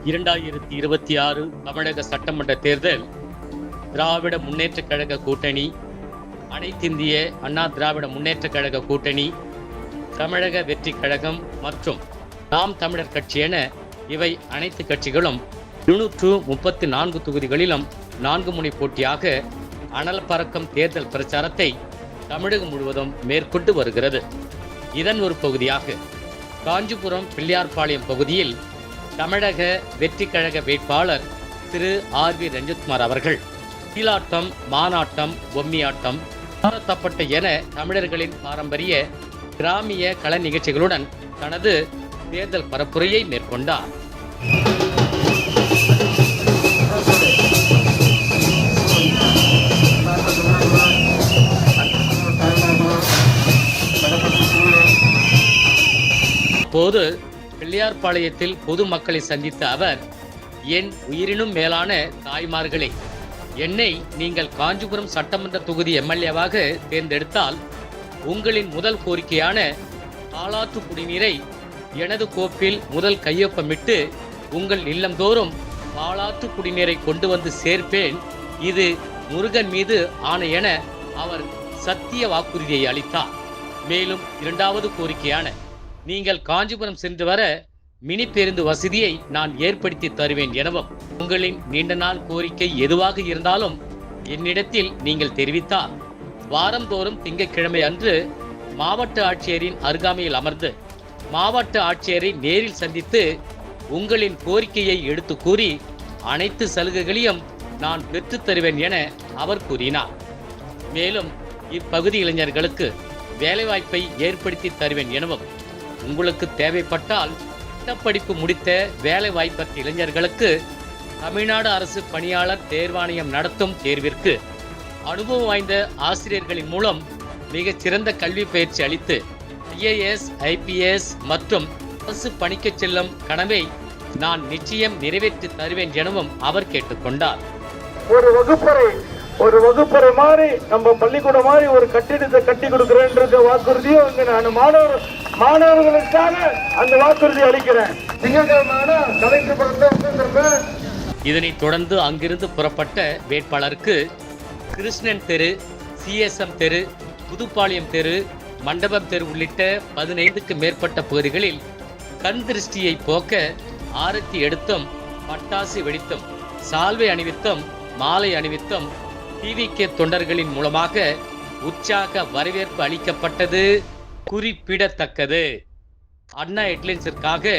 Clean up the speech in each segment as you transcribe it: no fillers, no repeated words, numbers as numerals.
2026 தமிழக சட்டமன்ற தேர்தல் திராவிட முன்னேற்ற கழக கூட்டணி, அனைத்திந்திய அண்ணா திராவிட முன்னேற்ற கழக கூட்டணி, தமிழக வெற்றி கழகம் மற்றும் நாம் தமிழர் கட்சி என இவை அனைத்து கட்சிகளும் 234 தொகுதிகளிலும் 4 முனை போட்டியாக அனல் பறக்கும் தேர்தல் பிரச்சாரத்தை தமிழகம் முழுவதும் மேற்கொண்டு வருகிறது. இதன் ஒரு பகுதியாக காஞ்சிபுரம் பிள்ளையார்பாளையம் பகுதியில் தமிழக வெற்றி கழக வேட்பாளர் திரு ஆர்.வி. ரஞ்சித்குமார் அவர்கள் கீழாட்டம், மானாட்டம், பொம்மியாட்டம், தப்பட்டை என தமிழர்களின் பாரம்பரிய கிராமிய கலை நிகழ்ச்சிகளுடன் தனது தேர்தல் பரப்புரையை மேற்கொண்டார். அப்போது பிள்ளையார்பாளையத்தில் பொதுமக்களை சந்தித்த அவர், என் உயிரினும் மேலான தாய்மார்களே, என்னை நீங்கள் காஞ்சிபுரம் சட்டமன்ற தொகுதி எம்எல்ஏவாக தேர்ந்தெடுத்தால் உங்களின் முதல் கோரிக்கையான பாலாற்று குடிநீரை எனது கோப்பில் முதல் கையொப்பமிட்டு உங்கள் இல்லந்தோறும் பாலாற்று குடிநீரை கொண்டு வந்து சேர்ப்பேன். இது முருகன் மீது ஆணை என அவர் சத்திய வாக்குறுதியை அளித்தார். மேலும் இரண்டாவது கோரிக்கையான நீங்கள் காஞ்சிபுரம் சென்று வர மினி பேருந்து வசதியை நான் ஏற்படுத்தி தருவேன் எனவும், உங்களின் நீண்ட நாள் கோரிக்கை எதுவாக இருந்தாலும் என்னிடத்தில் நீங்கள் தெரிவித்தால் வாரந்தோறும் திங்கட்கிழமை அன்று மாவட்ட ஆட்சியரின் அருகாமையில் அமர்ந்து மாவட்ட ஆட்சியரை நேரில் சந்தித்து உங்களின் கோரிக்கையை எடுத்து கூறி அனைத்து சலுகைகளையும் நான் பெற்றுத் தருவேன் என அவர் கூறினார். மேலும் இப்பகுதி இளைஞர்களுக்கு வேலைவாய்ப்பை ஏற்படுத்தி தருவேன் எனவும், உங்களுக்கு தேவைப்பட்டால் பட்டப்படிப்பு முடித்த வேலை வாய்ப்பற்ற இளைஞர்களுக்கு தமிழ்நாடு அரசு பணியாளர் தேர்வாணையம் நடத்தும் தேர்விற்கு அனுபவம் வாய்ந்த ஆசிரியர்களின் மூலம் மிகச் சிறந்த கல்வி பயிற்சி அளித்து IAS, IPS மற்றும் அரசு பணிக்கு செல்லும் கனவை நான் நிச்சயம் நிறைவேற்றி தருவேன் எனவும் அவர் கேட்டுக்கொண்டார். ஒரு வகுப்பறை மாதிரி நம்ம பள்ளிக்கூடம் மாதிரி ஒரு கட்டிடத்தை கட்டி கொடுக்கிறேன்ற வாக்குறுதியும் வந்து நான் மாணவர்களுக்காக அந்த வாக்குறுதி அளிக்கிறேன். இதனைத் தொடர்ந்து அங்கிருந்து புறப்பட்ட வேட்பாளருக்கு கிருஷ்ணன் தெரு, CSM தெரு, புதுப்பாளையம் தெரு, மண்டபம் தெரு உள்ளிட்ட 15க்கு மேற்பட்ட பகுதிகளில் கண் திருஷ்டியை போக்க ஆரத்தி எடுத்தும், பட்டாசு வெடித்தும், சால்வை அணிவித்தும், மாலை அணிவித்தும் TVK தொண்டர்களின் மூலமாக உற்சாக வரவேற்பு அளிக்கப்பட்டது குறிப்பிடத்தக்கது. அண்ணா ஹெட்லைன்ஸிற்காக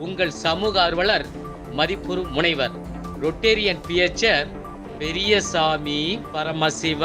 உங்கள் சமூக ஆர்வலர், மதிப்புறு முனைவர், ரொட்டேரியன் PHR பெரியசாமி பரமசிவ.